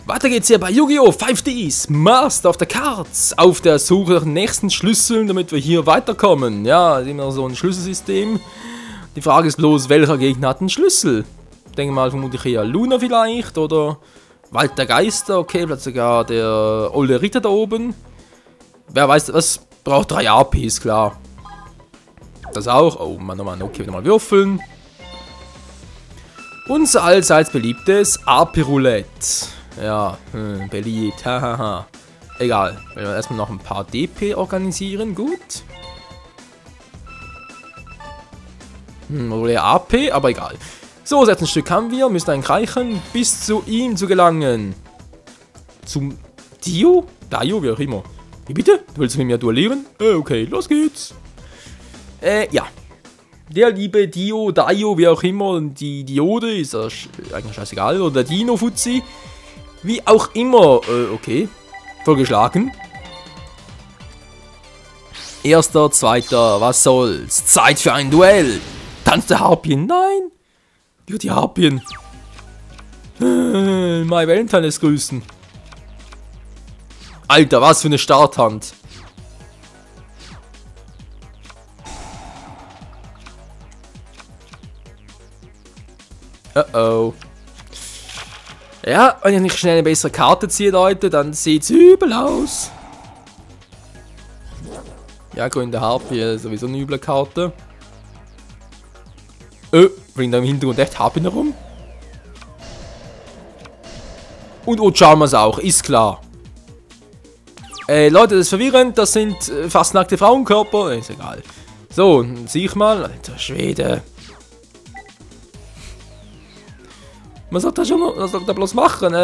Weiter geht's hier bei Yu-Gi-Oh! 5Ds, Master of the Cards, auf der Suche nach den nächsten Schlüsseln, damit wir hier weiterkommen. Ja, immer so ein Schlüsselsystem. Die Frage ist bloß, welcher Gegner hat einen Schlüssel? Ich denke mal, vermutlich eher Luna vielleicht, oder Wald der Geister, okay, vielleicht sogar der olde Ritter da oben. Wer weiß, was braucht 3 APs, klar. Das auch, oh Mann, okay, wieder mal würfeln. Unser allseits beliebtes AP-Roulette. Ja, beliebt, hahaha. Egal, wenn wir erstmal noch ein paar DP organisieren, gut. Wohl eher AP, aber egal. So, 16 Stück haben wir, müssen eigentlich reichen, bis zu ihm zu gelangen. Zum Dio? Dio, wie auch immer. Wie bitte? Du willst mit mir duellieren? Okay, los geht's. Ja. Der liebe Dio, wie auch immer, die Diode, ist eigentlich scheißegal, oder der Dino-Fuzzi. Wie auch immer, okay. Vorgeschlagen. Erster, zweiter, was soll's? Zeit für ein Duell. Tanz der Harpien, nein. Die Harpien. My Valentine ist grüßen. Alter, was für eine Starthand. Oh. Ja, wenn ich nicht schnell eine bessere Karte ziehe, Leute, dann sieht's übel aus. Ja, grüne Harpie, sowieso eine üble Karte. Bringt da im Hintergrund echt Harpien herum. Und Ocharmas auch, ist klar. Leute, das ist verwirrend, das sind fast nackte Frauenkörper, ist egal. So, sieh ich mal, alter Schwede. Was soll er bloß machen?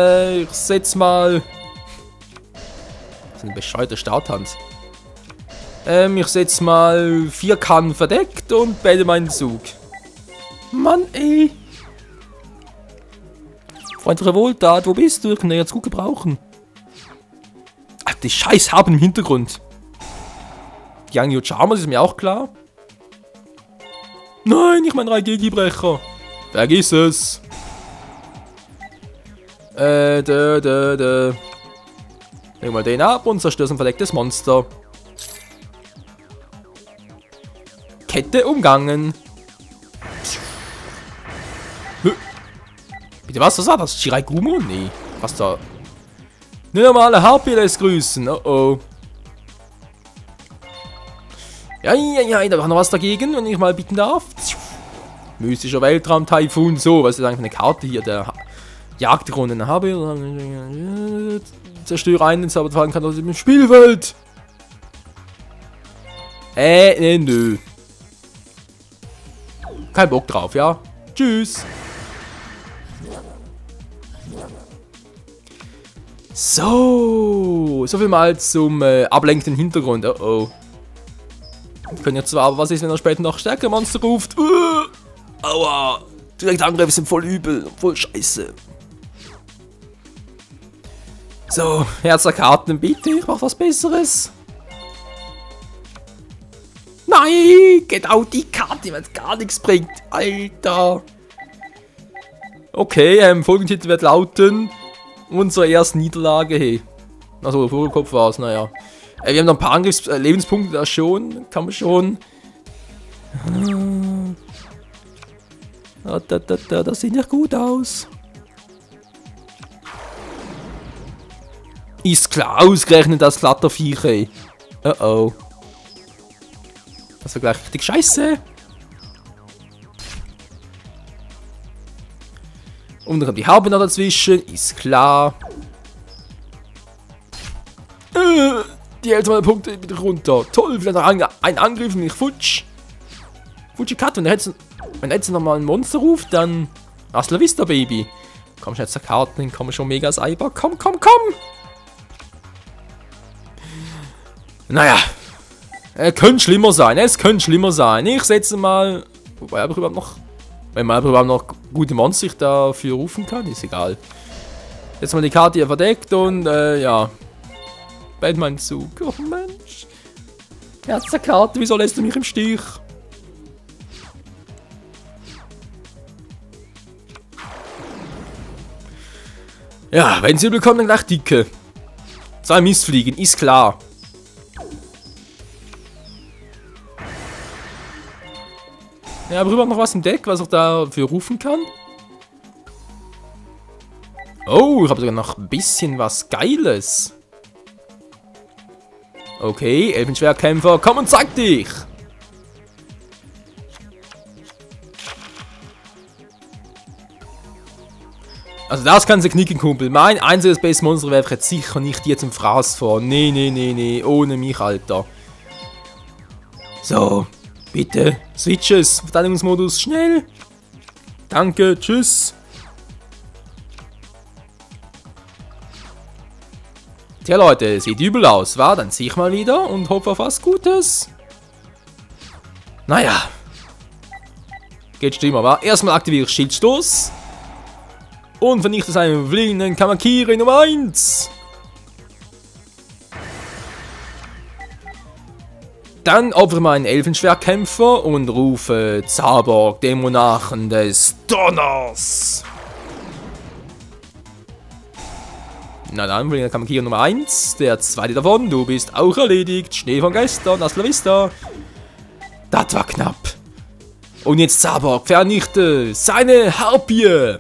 Ich setz mal... Das ist eine bescheuerte Starthand. Ich setz mal 4 Kannen verdeckt und beende meinen Zug. Mann, ey. Freund Revoltat, wo bist du? Ich kann den jetzt gut gebrauchen. Ach, die scheiß Haben im Hintergrund. Die Angio Charmers ist mir auch klar. Nein, nicht mein 3G-Brecher. Vergiss es. Leg mal den ab und zerstörst ein verdecktes Monster. Kette umgangen. Bitte was? Was war das? Shiraigumo? Nee. Was da? Eine normale Harpie lässt grüßen. Oh oh. Ja, da war noch was dagegen, wenn ich mal bitten darf. Mystischer Weltraum-Taifun. So, was ist eigentlich eine Karte hier? Der Jagdrunden habe. Zerstöre einen Zauberfallen kann aus dem Spielfeld. Nö. Kein Bock drauf, ja. Tschüss. So viel mal zum ablenkenden Hintergrund. Oh oh. Wir können jetzt zwar, aber was ist, wenn er später noch stärkere Monster ruft? Aua. Direkt Angriffe sind voll übel, voll scheiße. So, Herz der Karten, bitte, ich mach was Besseres. Nein, genau die Karte, die mir jetzt gar nichts bringt, Alter. Okay, Folgentitel wird lauten, unsere erste Niederlage, hey. Achso, Vogelkopf war es, naja. Wir haben noch ein paar Lebenspunkte, da schon, kann man schon. Das sieht nicht gut aus. Ist klar, ausgerechnet das Kletterviech, ey. Oh oh. Das war gleich richtig scheiße. Und dann kommt die Haube noch dazwischen, ist klar. Die Hälfte meiner Punkte wieder runter. Toll, vielleicht noch ein Angriff und ich futsch. Futschi Cut, wenn er jetzt nochmal ein Monster ruft, dann hasta la vista, Baby. Komm schon jetzt zur Karten, komm schon mega Cyber. Komm. Naja. Es könnte schlimmer sein. Ich setze mal. Wobei aber überhaupt noch. Wenn man überhaupt noch gute Monster sich dafür rufen kann, ist egal. Jetzt mal die Karte hier verdeckt und ja. Bald mein Zug. Oh Mensch. Herz der Karte, wieso lässt du mich im Stich? Ja, wenn sie übel kommen, dann gleich dicke. 2 Mistfliegen, ist klar. Ja, aber rüber noch was im Deck, was ich dafür rufen kann. Oh, ich habe sogar noch ein bisschen was Geiles. Okay, Elfenschwertkämpfer, komm und zeig dich! Also das kann sie knicken, Kumpel. Mein einziges Base Monster werfe jetzt sicher nicht dir zum Fraß vor. Nee, nee, nee, nee, ohne mich, Alter. So, bitte, Switches, Verteidigungsmodus, schnell. Danke, tschüss. Tja Leute, sieht übel aus, wa? Dann zieh ich mal wieder und hoffe auf was Gutes. Naja. Geht stimmer, wa? Erstmal aktiviere ich Schildstoß. Und vernichte seinen fliegenden Kamakiri Nummer 1. Dann opfere ich meinen Elfenschwertkämpfer und rufe Zaborg, den Monarchen des Donners. Na dann, fliegender Kamakiri Nummer 1. Der zweite davon, du bist auch erledigt. Schnee von gestern, hasta la vista. Das war knapp. Und jetzt Zaborg, vernichte seine Harpie.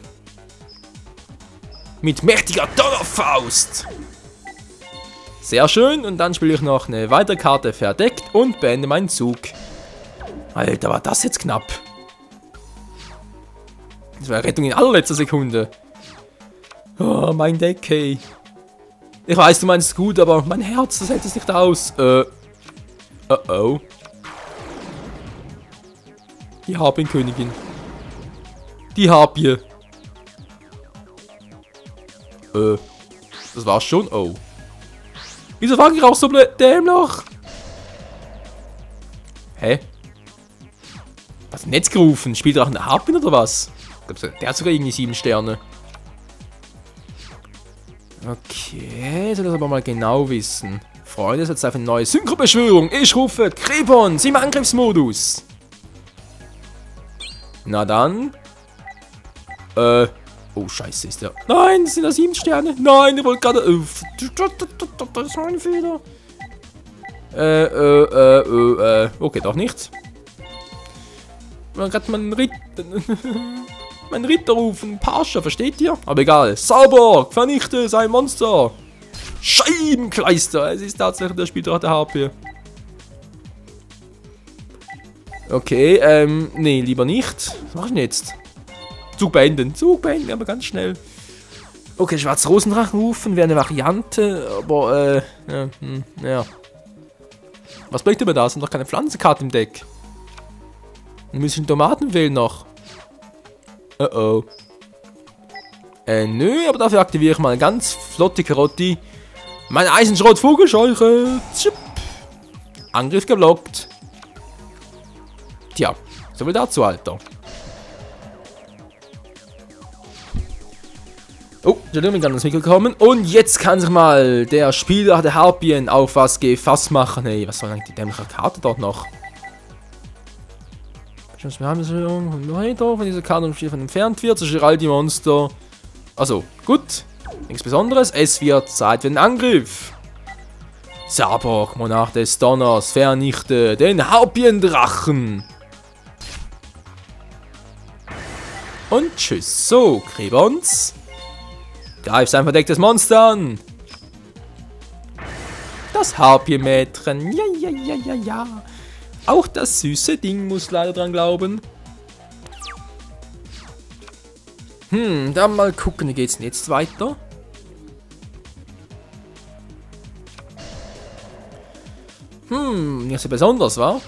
Mit mächtiger Donnerfaust. Sehr schön. Und dann spiele ich noch eine weitere Karte verdeckt und beende meinen Zug. Alter, war das jetzt knapp. Das war Rettung in allerletzter Sekunde. Oh, mein Deck, hey. Ich weiß, du meinst es gut, aber mein Herz, das hält es nicht aus. Oh. Die Harpienkönigin. Die Harpie. Das war's schon. Oh. Wieso fange ich auch so dämlich? Hä? Was ist denn jetzt gerufen? Spielt er auch eine Harpie oder was? Der hat sogar irgendwie 7 Sterne. Okay, soll das aber mal genau wissen. Freunde, das ist jetzt einfach eine neue Synchrobeschwörung. Ich rufe Krebons im Angriffsmodus. Na dann. Oh, scheiße, ist der. Nein, das sind da 7 Sterne. Nein, ich wollte gerade. Das ist mein Fehler. Okay, doch nicht. Man kann meinen Ritter rufen. Pascha, versteht ihr? Aber egal. Zaborg, vernichte sein Monster. Scheibenkleister. Es ist tatsächlich der Spieldrache der Harpie. Okay, nee, lieber nicht. Was mache ich denn jetzt? Zug beenden, aber ganz schnell. Okay, schwarze Rosendrachen rufen wäre eine Variante, aber, ja. Was bringt mir das? Sind doch keine Pflanzenkarte im Deck. Dann muss ich einen Tomaten wählen noch. Oh. Nö, aber dafür aktiviere ich mal eine ganz flotte Karotti. Mein Eisenschrot-Vogelscheuche. Angriff geblockt. Tja, so viel dazu, Alter. Oh, Entschuldigung, ich bin ganz ins Mikro gekommen. Und jetzt kann sich mal der Spieler der Harpien auf was gefasst machen. Hey, was soll eigentlich die dämliche Karte dort noch? Wir haben von dieser Karte von entfernt wird, zerstört all die Monster. Also, gut. Nichts Besonderes. Es wird Zeit für den Angriff. Zaborg, Monarch des Donners, vernichte den Harpiendrachen. Und tschüss. So, Krebons. Greif sein verdecktes Monster an. Das Harpie-Mädchen. Ja. Auch das süße Ding muss leider dran glauben. Dann mal gucken, wie geht's denn jetzt weiter? Nicht so besonders, wa?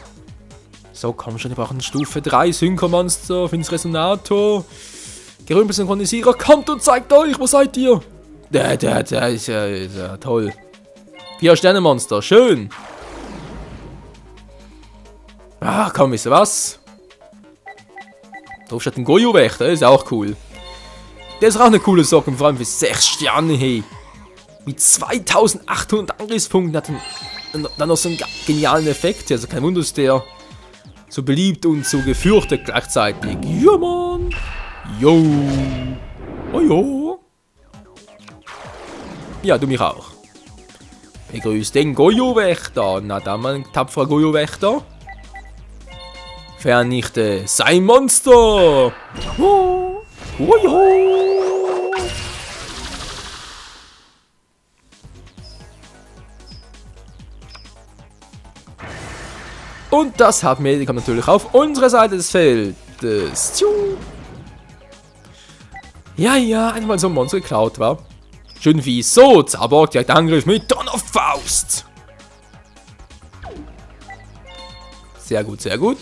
So, komm schon, wir brauchen Stufe 3 Synchromonster, Finns Resonator. Gerümpel Synchronisierer, kommt und zeigt euch, wo seid ihr? Der ist ja toll. 4 Sterne Monster, schön. Ah, komm, wisst ihr was? Drauf steht ein Goyo-Wächter, das ist auch cool. Der ist auch eine coole Socke, vor allem für 6 Sterne, hey. Mit 2800 Angriffspunkten hat er dann noch so einen genialen Effekt. Also kein Wunder, dass der so beliebt und so gefürchtet gleichzeitig. Ja, Mann. Jo. Oh, jo. Ja, du mich auch. Begrüß den Gojo-Wächter. Na dann, mein tapferer Gojo-Wächter. Vernichte sein Monster. Und das hat Medica natürlich auf unserer Seite des Feldes. Ja, einmal so ein Monster geklaut war. Schön wie so, Zauberbock direkt Angriff mit Donnerfaust. Sehr gut, sehr gut.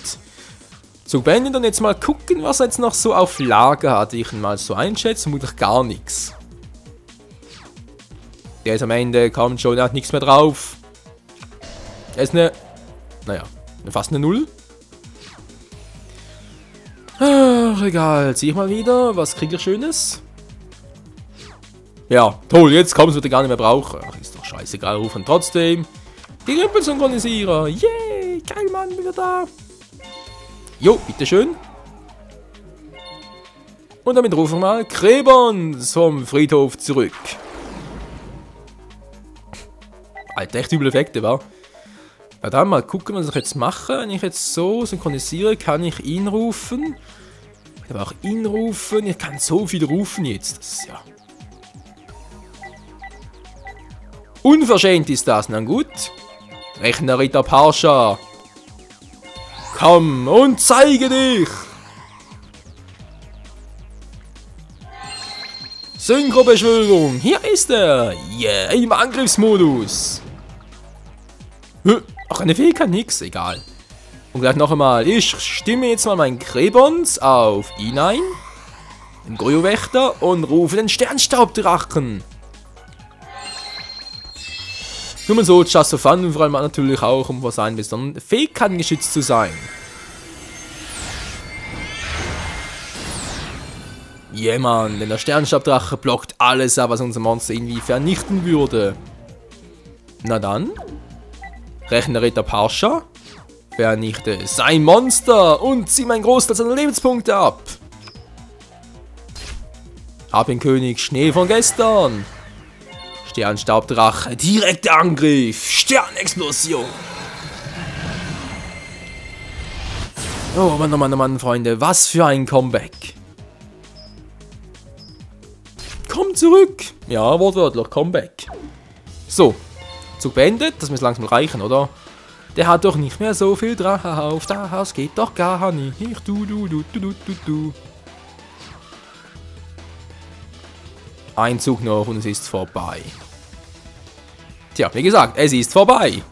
Zug beendet und jetzt mal gucken, was er jetzt noch so auf Lager hat. Ich ihn mal so einschätze, vermutlich gar nichts. Der ist am Ende, kommt schon, er hat nichts mehr drauf. Er ist fast eine 0. Ach, egal. Zieh ich mal wieder. Was kriege ich Schönes? Ja, toll. Jetzt kommst du, wird er gar nicht mehr brauchen. Ach, ist doch scheißegal. Rufen trotzdem. Die Rümpelsynchronisierer. Yay. Geil, Mann. Wieder da. Jo, bitteschön. Und damit rufen wir mal Krebons vom Friedhof zurück. Alter, echt üble Effekte, wa? Ja, dann mal gucken, was ich jetzt mache. Wenn ich jetzt so synchronisiere, kann ich ihn rufen. Ich kann aber auch ihn rufen. Ich kann so viel rufen jetzt. Das ist ja... Unverschämt ist das. Na gut. Rechnerritter Parsha. Komm und zeige dich. Synchrobeschwörung. Hier ist er. Yeah, im Angriffsmodus. Ach, eine Fähigkeit, nix, egal. Und gleich noch einmal, ich stimme jetzt mal meinen Krebons auf ihn ein, den Gojo-Wächter, und rufe den Sternstaubdrachen. Nur mal so, just for fun, und vor allem natürlich auch, um was ein besonderen Fähigkeiten geschützt zu sein. Yeah, Mann, denn der Sternstaubdrache blockt alles ab, was unser Monster irgendwie vernichten würde. Na dann... Rechnerritter Parsha, vernichte sein Monster und zieh mein Großteil seiner Lebenspunkte ab. Hab den König Schnee von gestern. Sternstaubdrache, direkter Angriff, Sternexplosion. Oh Mann, Freunde, was für ein Comeback. Komm zurück. Ja, wortwörtlich, Comeback. So. Zug beendet, das muss langsam reichen, oder? Der hat doch nicht mehr so viel drauf, das geht doch gar nicht. Du. Ein Zug noch und es ist vorbei. Tja, wie gesagt, es ist vorbei.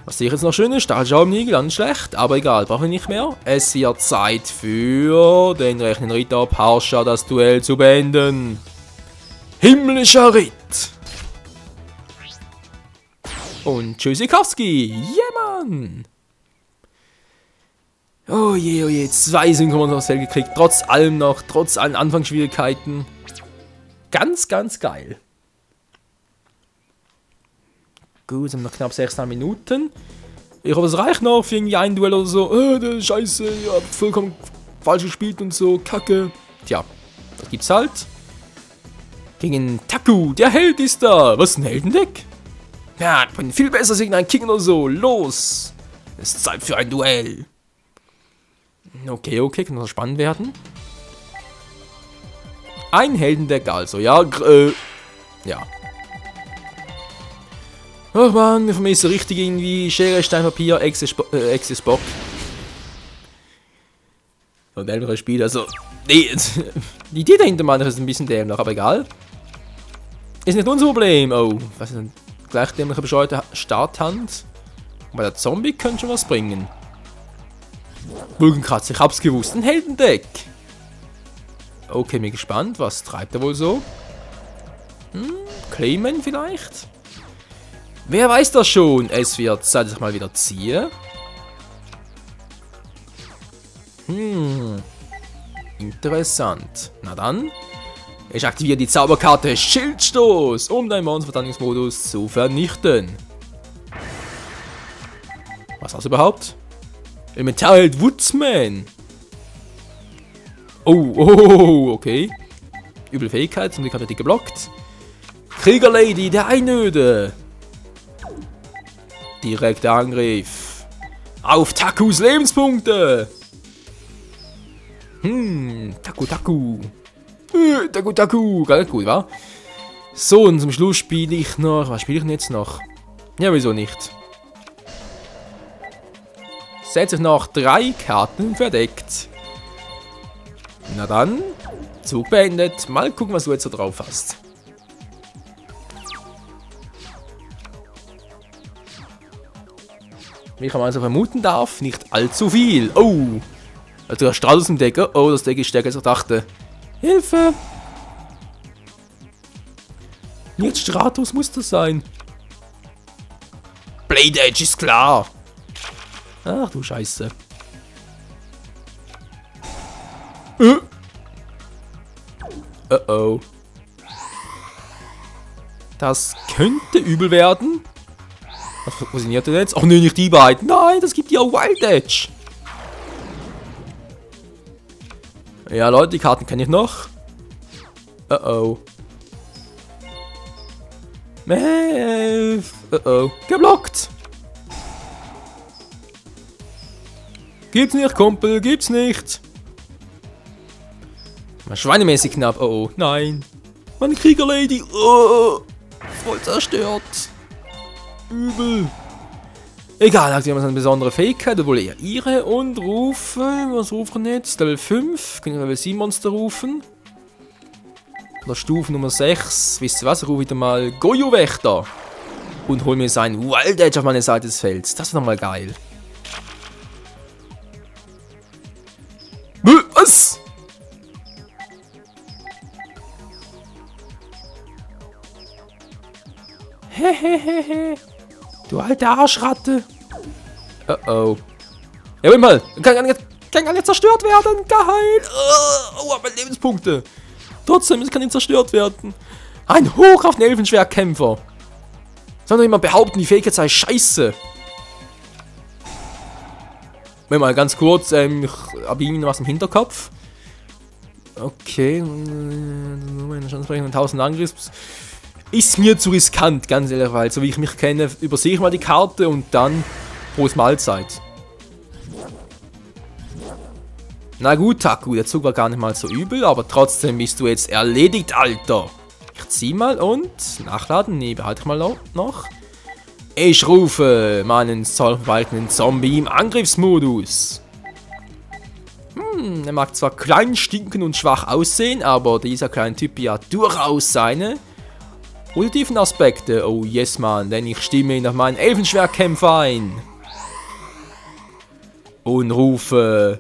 Was sehe ich jetzt noch schönes? Stahlschaumnigel, ganz schlecht, aber egal, brauchen wir nicht mehr. Es wird Zeit für den Rechnerritter Parsha, das Duell zu beenden. Himmlischer Ritt! Und Tschüssikowski. Yeah, Mann. Oh je. 2 Synchronisation gekriegt. Trotz allem noch. Trotz allen Anfangsschwierigkeiten. Ganz geil. Gut, sind noch knapp 6 Minuten. Ich hoffe, es reicht noch für irgendwie ein Duell oder so. Scheiße, ihr habt vollkommen falsch gespielt und so. Kacke. Tja, das gibt's halt. Gegen Taku. Der Held ist da. Was ist ein Heldendeck? Ja, ich bin viel besser gegen einen King oder so. Los! Es ist Zeit für ein Duell. Okay, kann das spannend werden. Ein Heldendeck also, ja. Ja. Oh Mann, wir vermissen richtig irgendwie Schere, Stein, Papier, Exes Bock. So ein älteres Spiel, also... Nee, die Idee dahinter, Mann, ist ein bisschen dämlich, aber egal. Ist nicht unser Problem. Oh, was ist denn... Gleich dämliche bescheuerte Starthand. Weil der Zombie könnte schon was bringen. Wolkenkratzer, ich hab's gewusst. Ein Heldendeck. Okay, bin gespannt. Was treibt er wohl so? Clayman vielleicht? Wer weiß das schon? Es wird Zeit, dass ich mal wieder ziehe. Interessant. Na dann. Ich aktiviere die Zauberkarte Schildstoß, um deinen Monsterverteidigungsmodus zu vernichten. Was war's überhaupt? Elementarheld Woodsman. Oh, okay. Üble Fähigkeit, zum Glück hat er die geblockt. Kriegerlady, der Einöde. Direkter Angriff. Auf Takus Lebenspunkte. Taku. Taku. Ganz gut, wa? So, und zum Schluss spiele ich noch... Was spiele ich denn jetzt noch? Ja, wieso nicht? Setze ich noch 3 Karten verdeckt. Na dann, Zug beendet. Mal gucken, was du jetzt so drauf hast. Wie ich am also vermuten darf, nicht allzu viel. Oh! Also der Strahl aus dem Deck. Oh, das Deck ist stärker als ich dachte. Hilfe! Jetzt Stratos muss das sein. Blade Edge ist klar. Ach du Scheiße. Oh. Das könnte übel werden. Was funktioniert denn jetzt? Ach nee, nicht die beiden. Nein, das gibt ja Wild Edge. Ja, Leute, die Karten kenne ich noch. Oh. Geblockt. Gibt's nicht, Kumpel, gibt's nicht. Mal schweinemäßig knapp. Oh, nein. Meine Kriegerlady. Oh, voll zerstört. Übel. Egal, hat jemand eine besondere Fähigkeit, obwohl eher ihre. Und rufe. Was rufen wir jetzt? Level 5. Können wir Level 7 Monster rufen? Oder Stufe Nummer 6. Wisst ihr was? Ich rufe wieder mal Goyo-Wächter. Und hol mir seinen Wild Edge auf meine Seite des Felds. Das ist nochmal geil. Was? Hehehehe. Du alte Arschratte. Oh. Ja, warte mal. Kann gar nicht zerstört werden. Geil. Oh, meine Lebenspunkte. Trotzdem, es kann nicht zerstört werden. Ein Hoch auf den Elfenschwertkämpfer. Soll doch jemand behaupten, die Fähigkeit sei scheiße. Warte mal, ganz kurz. Ich habe ihm was im Hinterkopf. Okay. Meine Chance 1000 Angriffs. Ist mir zu riskant, ganz ehrlich, weil so wie ich mich kenne, übersehe ich mal die Karte und dann Prost Mahlzeit. Na gut, Taku, der Zug war gar nicht mal so übel, aber trotzdem bist du jetzt erledigt, Alter. Ich zieh mal und nachladen, nee, behalte ich mal noch. Ich rufe meinen zollverwaltenden Zombie im Angriffsmodus. Er mag zwar klein, stinken und schwach aussehen, aber dieser kleine Typ hat durchaus seine positiven Aspekte. Oh yes, man, denn ich stimme ihn auf meinen Elfenschwertkämpfer ein. Und rufe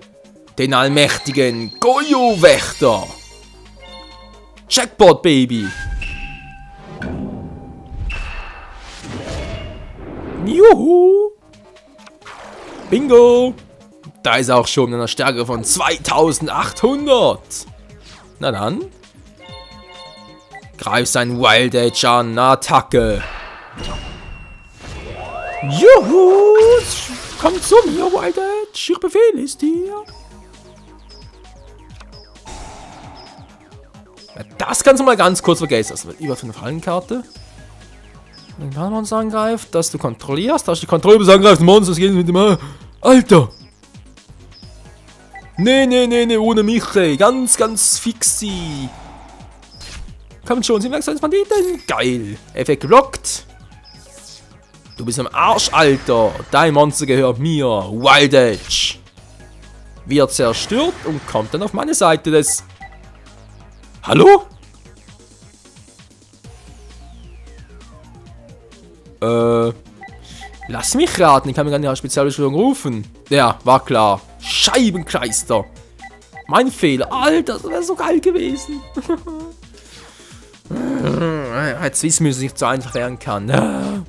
den allmächtigen Goyo-Wächter. Jackpot, Baby. Juhu. Bingo. Da ist auch schon eine Stärke von 2800. Na dann. Greif sein Wild Edge an. Attacke. Juhu. Komm zu mir, Wild Edge. Ich befehle es dir. Ja, das kannst du mal ganz kurz vergessen. Das wird über 5 Fallenkarte. Wenn ein Monster angreift, das du kontrollierst. Da ist die Kontrolle bis angreift. Monster, das geht mit dem... Alter. Nee, ohne mich, ey. Ganz fixi. Kommt schon, sind wir als Banditen? Geil. Effekt gelockt. Du bist am Arsch, Alter. Dein Monster gehört mir. Wild Edge. Wird zerstört und kommt dann auf meine Seite des... Hallo? Lass mich raten, ich kann mir gar nicht als Spezialbeschwörung rufen. Ja, war klar. Scheibenkleister. Mein Fehler. Alter, das wäre so geil gewesen. Jetzt wissen wir, dass ich nicht so einfach werden kann.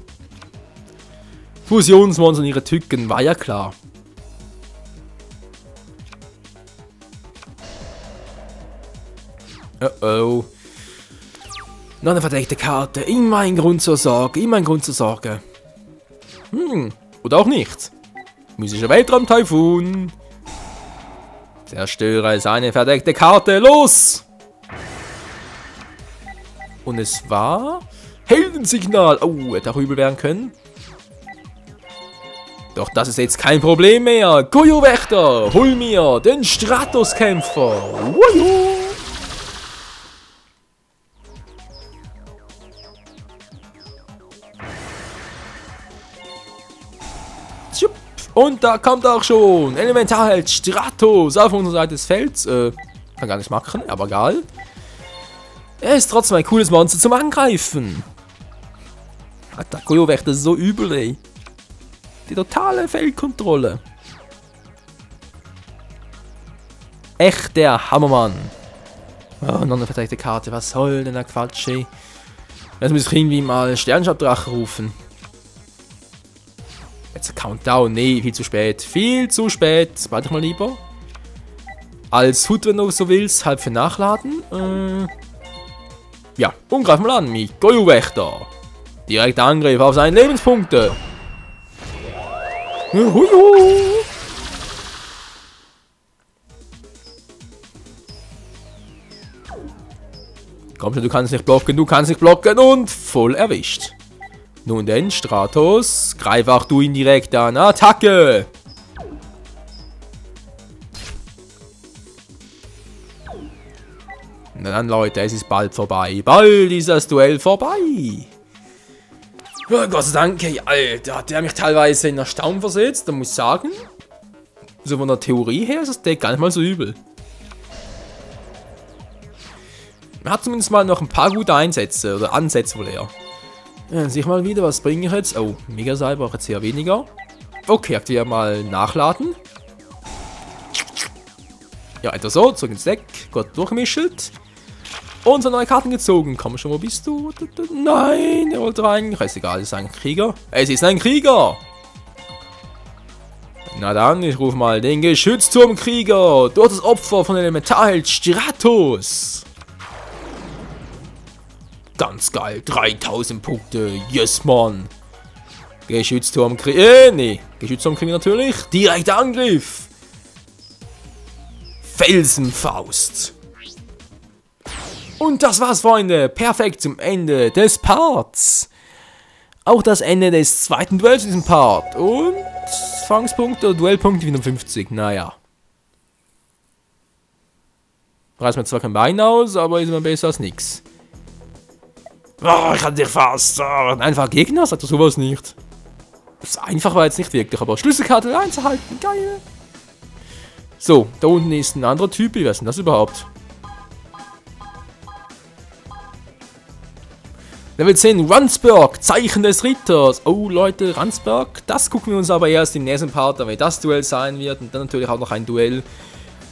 Fusionsmonster und ihre Tücken, war ja klar. Oh. Noch eine verdeckte Karte. Immer ein Grund zur Sorge. Oder auch nicht. Mystischer Weltraum-Taifun. Zerstöre seine verdeckte Karte. Los! Und es war Heldensignal. Oh, hätte auch übel werden können. Doch das ist jetzt kein Problem mehr. Gojo-Wächter, hol mir den Stratos-Kämpfer. Wuhu. Und da kommt auch schon Elementarheld Stratos auf unserer Seite des Felds. Kann gar nichts machen, aber egal. Er ist trotzdem ein cooles Monster zum Angreifen. Der Gojo-Wächter ist so übel, ey. Die totale Feldkontrolle. Echt der Hammermann. Oh, noch eine verteidigte Karte. Was soll denn der Quatsch, ey? Jetzt muss ich irgendwie mal Sternschabdrache rufen. Jetzt Countdown. Nee, viel zu spät. Viel zu spät. Warte ich mal lieber. Als Hut, wenn du so willst, halb für Nachladen. Ja, und greif mal an, mit Gojo-Wächter. Direkter Angriff auf seine Lebenspunkte. Huihu. Komm schon, du kannst nicht blocken und voll erwischt. Nun denn, Stratos, greif auch du ihn direkt an. Attacke! Na dann, Leute, es ist bald vorbei. Bald ist das Duell vorbei. Oh, Gott sei Dank, hey, Alter, hat der mich teilweise in Erstaunen versetzt. Da muss ich sagen, so von der Theorie her ist das Deck gar nicht mal so übel. Man hat zumindest mal noch ein paar gute Einsätze, oder Ansätze wohl eher. Ja, sehe ich mal wieder, was bringe ich jetzt? Oh, Mega-Seil brauche jetzt eher weniger. Okay, aktivieren mal Nachladen. Ja, etwa so, zurück ins Deck, gut durchmischelt. Und so neue Karten gezogen. Komm schon, wo bist du? Nein, er wollte rein. Ist egal, es ist ein Krieger. Es ist ein Krieger! Na dann, ich rufe mal den Geschützturmkrieger. Dort das Opfer von Elementarheld Stratos. Ganz geil, 3000 Punkte. Yes, Mann. Geschützturmkrieger, nee. Geschützturmkrieger natürlich. Direkter Angriff. Felsenfaust. Und das war's, Freunde. Perfekt zum Ende des Parts. Auch das Ende des zweiten Duells in diesem Part. Und Fangspunkte oder Duellpunkte 54. Naja. Reißt mir zwar kein Bein aus, aber ist immer besser als nix. Oh, ich hatte dich fast. Oh, ein einfacher Gegner, sagt er sowas nicht. Das einfach war jetzt nicht wirklich, aber Schlüsselkarte einzuhalten. Geil. So, da unten ist ein anderer Typ. Wie ist denn das überhaupt? Level 10, Ransburg, Zeichen des Ritters. Oh Leute, Ransburg, das gucken wir uns aber erst im nächsten Part, da wie das Duell sein wird. Und dann natürlich auch noch ein Duell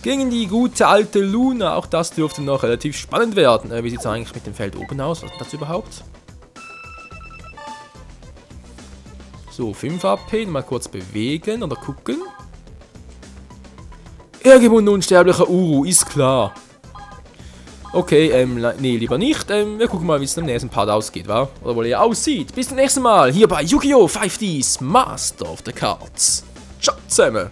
gegen die gute alte Luna. Auch das dürfte noch relativ spannend werden. Wie sieht es eigentlich mit dem Feld oben aus? Was ist das überhaupt? So, 5 AP, mal kurz bewegen oder gucken. Ergebunden unsterblicher Uru, ist klar. Okay, nee, lieber nicht. Wir gucken mal, wie es im nächsten Part ausgeht, wa? Oder wohl eher aussieht. Bis zum nächsten Mal hier bei Yu-Gi-Oh! 5Ds Master of the Cards. Ciao zusammen.